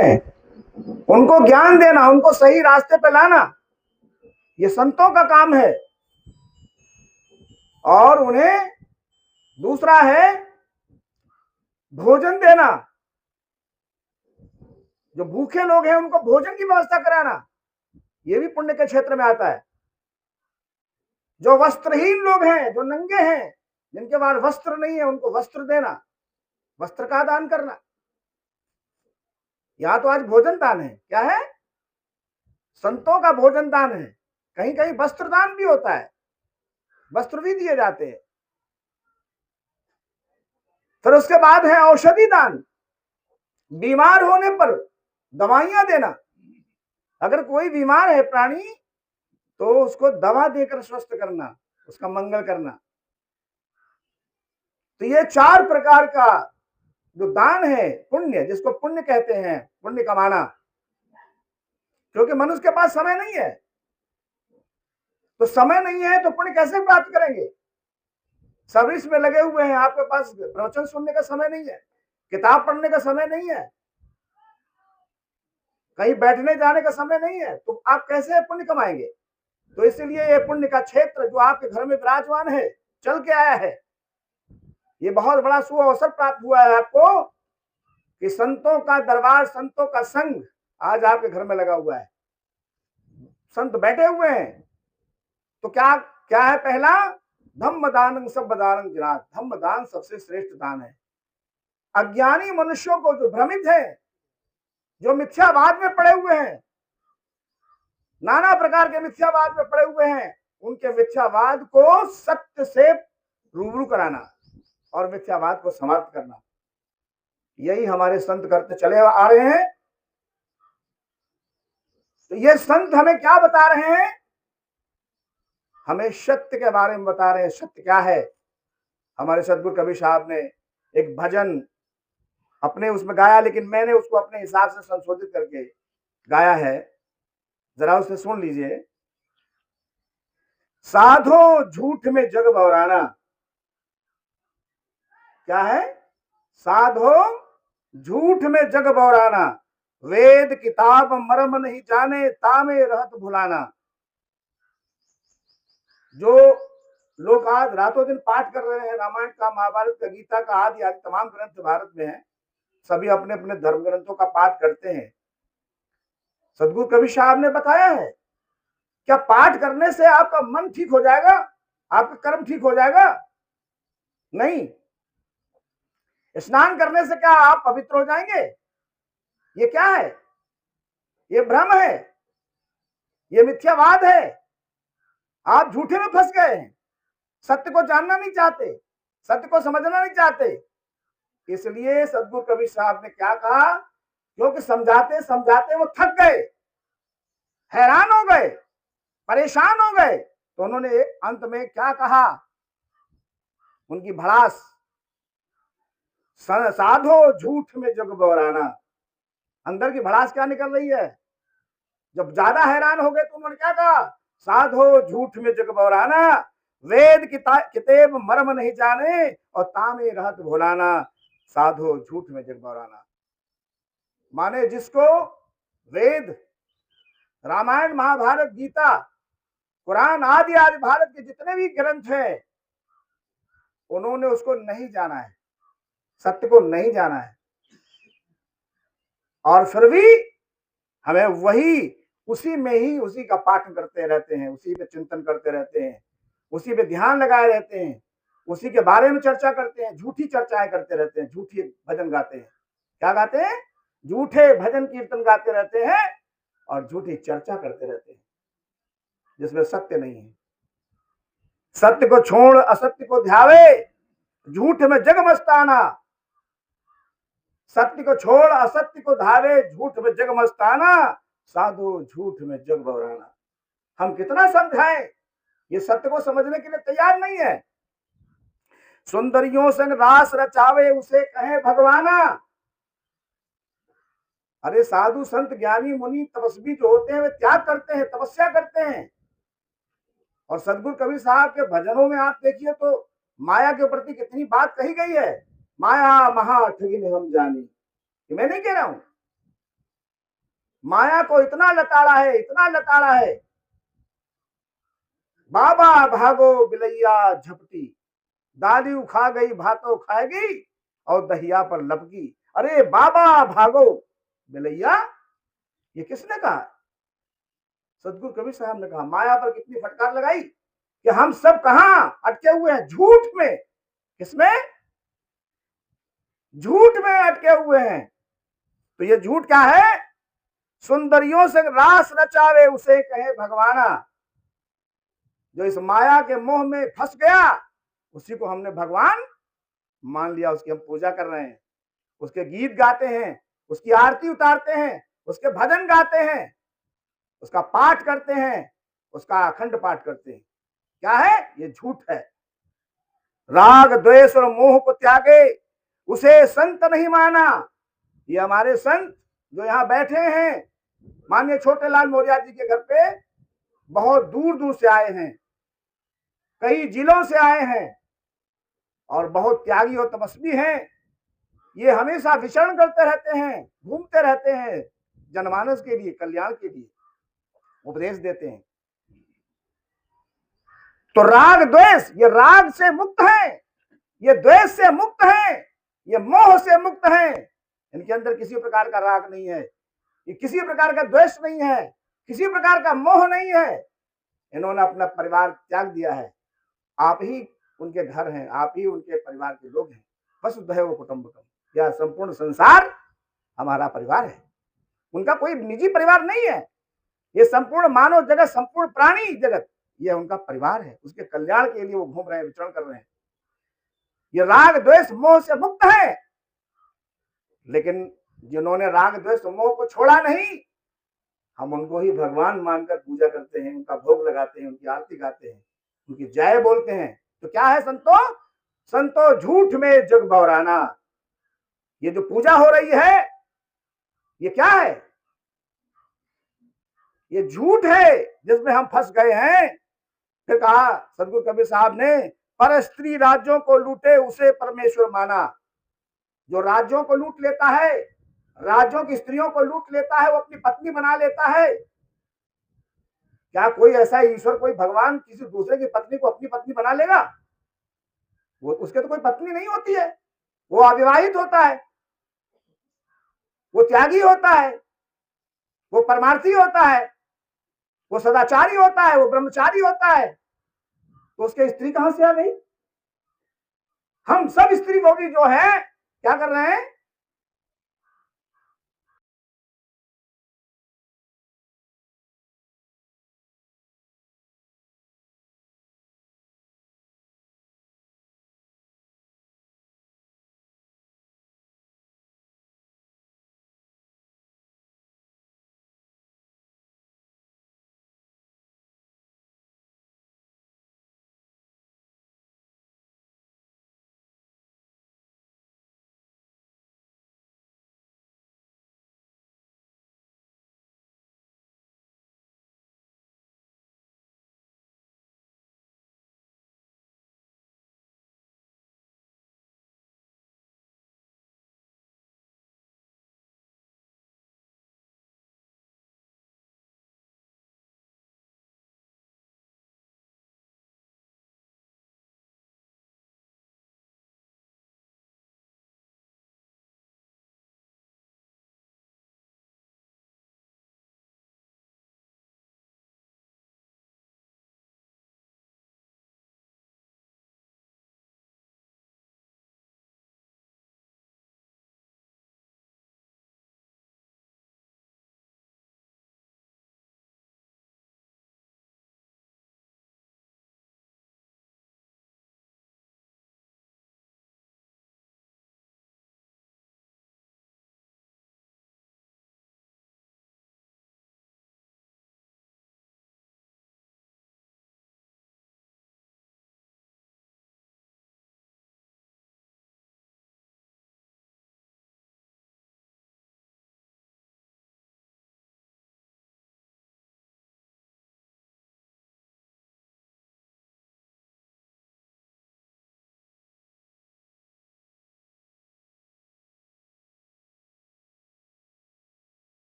उनको ज्ञान देना, उनको सही रास्ते पे लाना, ये संतों का काम है। और उन्हें दूसरा है भोजन देना, जो भूखे लोग हैं उनको भोजन की व्यवस्था कराना, ये भी पुण्य के क्षेत्र में आता है। जो वस्त्रहीन लोग हैं, जो नंगे हैं, जिनके पास वस्त्र नहीं है, उनको वस्त्र देना, वस्त्र का दान करना। यहां तो आज भोजन दान है, क्या है? संतों का भोजन दान है। कहीं कहीं वस्त्र दान भी होता है, वस्त्र भी दिए जाते हैं। फिर उसके बाद है औषधि दान, बीमार होने पर दवाइयां देना। अगर कोई बीमार है प्राणी, तो उसको दवा देकर स्वस्थ करना, उसका मंगल करना। तो ये 4 प्रकार का जो दान है, पुण्य, जिसको पुण्य कहते हैं, पुण्य कमाना। क्योंकि मनुष्य के पास समय नहीं है, तो समय नहीं है तो पुण्य कैसे प्राप्त करेंगे? सर्विस में लगे हुए हैं, आपके पास प्रवचन सुनने का समय नहीं है, किताब पढ़ने का समय नहीं है, कहीं बैठने जाने का समय नहीं है, तो आप कैसे पुण्य कमाएंगे? तो इसलिए ये पुण्य का क्षेत्र जो आपके घर में विराजमान है, चल के आया है, ये बहुत बड़ा शुभ अवसर प्राप्त हुआ है आपको कि संतों का दरबार, संतों का संग आज आपके घर में लगा हुआ है, संत बैठे हुए हैं। तो क्या क्या है? पहला, धम्म दान सब दान जिनात, धम्म दान सबसे श्रेष्ठ दान है। अज्ञानी मनुष्यों को, जो भ्रमित है, जो मिथ्यावाद में पड़े हुए हैं, नाना प्रकार के मिथ्यावाद में पड़े हुए हैं, उनके मिथ्यावाद को सत्य से रूबरू कराना और मिथ्यावाद को समाप्त करना, यही हमारे संत करते चले आ रहे हैं। तो ये संत हमें क्या बता रहे हैं? हमें सत्य के बारे में बता रहे हैं। सत्य क्या है? हमारे सदगुरु कबीर साहब ने एक भजन अपने उसमें गाया, लेकिन मैंने उसको अपने हिसाब से संशोधित करके गाया है, जरा उसे सुन लीजिए। साधो झूठ में जग बौराना, क्या है? साधो झूठ में जग बौराना, वेद किताब मर्म नहीं जाने, तामे रहत भुलाना। जो लोग आज रातों दिन पाठ कर रहे हैं रामायण का, महाभारत का, गीता का, आदि आदि तमाम ग्रंथ भारत में हैं, सभी अपने अपने धर्म ग्रंथों का पाठ करते हैं। सदगुरु कबीर साहब ने बताया है, क्या पाठ करने से आपका मन ठीक हो जाएगा, आपका कर्म ठीक हो जाएगा? नहीं। स्नान करने से क्या आप पवित्र हो जाएंगे? ये क्या है? ये भ्रम है, ये मिथ्यावाद है। आप झूठे में फंस गए हैं, सत्य को जानना नहीं चाहते, सत्य को समझना नहीं चाहते। इसलिए सदगुरु कबीर साहब ने क्या कहा? क्योंकि समझाते समझाते वो थक गए, हैरान हो गए, परेशान हो गए, तो उन्होंने अंत में क्या कहा? उनकी भड़ास, साधो झूठ में जग बौराना। अंदर की भड़ास क्या निकल रही है? जब ज्यादा हैरान हो गए तो उन्होंने क्या कहा? साधो झूठ में जग बौराना, वेद किताब मर्म नहीं जाने, और तामे रहत भुलाना। साधो झूठ में जग बौराना माने जिसको वेद, रामायण, महाभारत, गीता, कुरान, आदि आदि भारत के जितने भी ग्रंथ हैं, उन्होंने उसको नहीं जाना है, सत्य को नहीं जाना है, और फिर भी हमें वही, उसी में ही उसी का पाठ करते रहते हैं, उसी पे चिंतन करते रहते हैं, उसी पे ध्यान लगाए रहते हैं, उसी के बारे में चर्चा करते हैं, झूठी चर्चाएं करते रहते हैं, झूठी भजन गाते हैं। क्या गाते हैं? झूठे भजन कीर्तन गाते रहते हैं और झूठी चर्चा करते रहते हैं, जिसमें सत्य नहीं है। सत्य को छोड़ असत्य को ध्यावे, झूठ में जग मस्ताना। सत्य को छोड़ असत्य को धावे, झूठ में जग मस्ताना। साधु झूठ में जग बौराना। हम कितना समझाएं, ये सत्य को समझने के लिए तैयार नहीं है। सुंदरियों संग रास रचावे, उसे कहे भगवाना। अरे साधु संत ज्ञानी मुनि तपस्वी जो होते हैं, वे त्याग करते हैं, तपस्या करते हैं। और सदगुरु कबीर साहब के भजनों में आप देखिए तो माया के प्रति कितनी बात कही गई है। माया महा ठगी हम जानी, मैं नहीं कह रहा हूं, माया को इतना लताड़ा है, इतना लताड़ा है। बाबा भागो बिलैया झपटी, दादी खा गई भातो खाएगी और दहिया पर लपकी। अरे बाबा भागो बिलैया, ये किसने कहा? सदगुरु कबीर साहब ने कहा। माया पर कितनी फटकार लगाई कि हम सब कहां अटके हुए हैं? झूठ में। किसमें? झूठ में अटके हुए हैं। तो ये झूठ क्या है? सुंदरियों से रास रचावे उसे कहे भगवाना। जो इस माया के मोह में फंस गया उसी को हमने भगवान मान लिया, उसकी हम पूजा कर रहे हैं, उसके गीत गाते हैं, उसकी आरती उतारते हैं, उसके भजन गाते हैं, उसका पाठ करते हैं, उसका अखंड पाठ करते हैं। क्या है? ये झूठ है। राग द्वेष और मोह को त्यागे उसे संत नहीं माना। ये हमारे संत जो यहाँ बैठे हैं, माननीय छोटे लाल मौर्य जी के घर पे बहुत दूर दूर से आए हैं, कई जिलों से आए हैं और बहुत त्यागी और तपस्वी हैं। ये हमेशा विचरण करते रहते हैं, घूमते रहते हैं, जनमानस के लिए, कल्याण के लिए उपदेश देते हैं। तो राग द्वेष, ये राग से मुक्त है, ये द्वेष से मुक्त है, ये मोह से मुक्त है। इनके अंदर किसी प्रकार का राग नहीं है, ये किसी प्रकार का द्वेष नहीं है, किसी प्रकार का मोह नहीं है। इन्होंने अपना परिवार त्याग दिया है। आप ही उनके घर हैं, आप ही उनके परिवार के लोग हैं। वसुधैव कुटुंबकम, यह संपूर्ण संसार हमारा परिवार है। उनका कोई निजी परिवार नहीं है। ये संपूर्ण मानव जगत, संपूर्ण प्राणी जगत, ये उनका परिवार है। उसके कल्याण के लिए वो घूम रहे हैं, विचरण कर रहे हैं। ये राग द्वेष मोह से मुक्त है। लेकिन जिन्होंने राग द्वेष मोह को छोड़ा नहीं, हम उनको ही भगवान मानकर पूजा करते हैं, उनका भोग लगाते हैं, उनकी आरती गाते हैं, उनकी जय बोलते हैं। तो क्या है संतो? संतो झूठ में जग बौराना। ये जो पूजा हो रही है ये क्या है? ये झूठ है जिसमें हम फंस गए हैं। फिर कहा सदगुरु कबीर साहब ने, पर स्त्री राज्यों को लूटे उसे परमेश्वर माना। जो राज्यों को लूट लेता है, राज्यों की स्त्रियों को लूट लेता है, वो अपनी पत्नी बना लेता है। क्या कोई ऐसा ईश्वर, कोई भगवान किसी दूसरे की पत्नी को अपनी पत्नी बना लेगा? वो उसके तो कोई पत्नी नहीं होती है, वो अविवाहित होता है, वो त्यागी होता है, वो परमार्थी होता है, वो सदाचारी होता है, वो ब्रह्मचारी होता है। तो उसके स्त्री कहां से आ गई? हम सब स्त्री भोगी जो है क्या कर रहे हैं?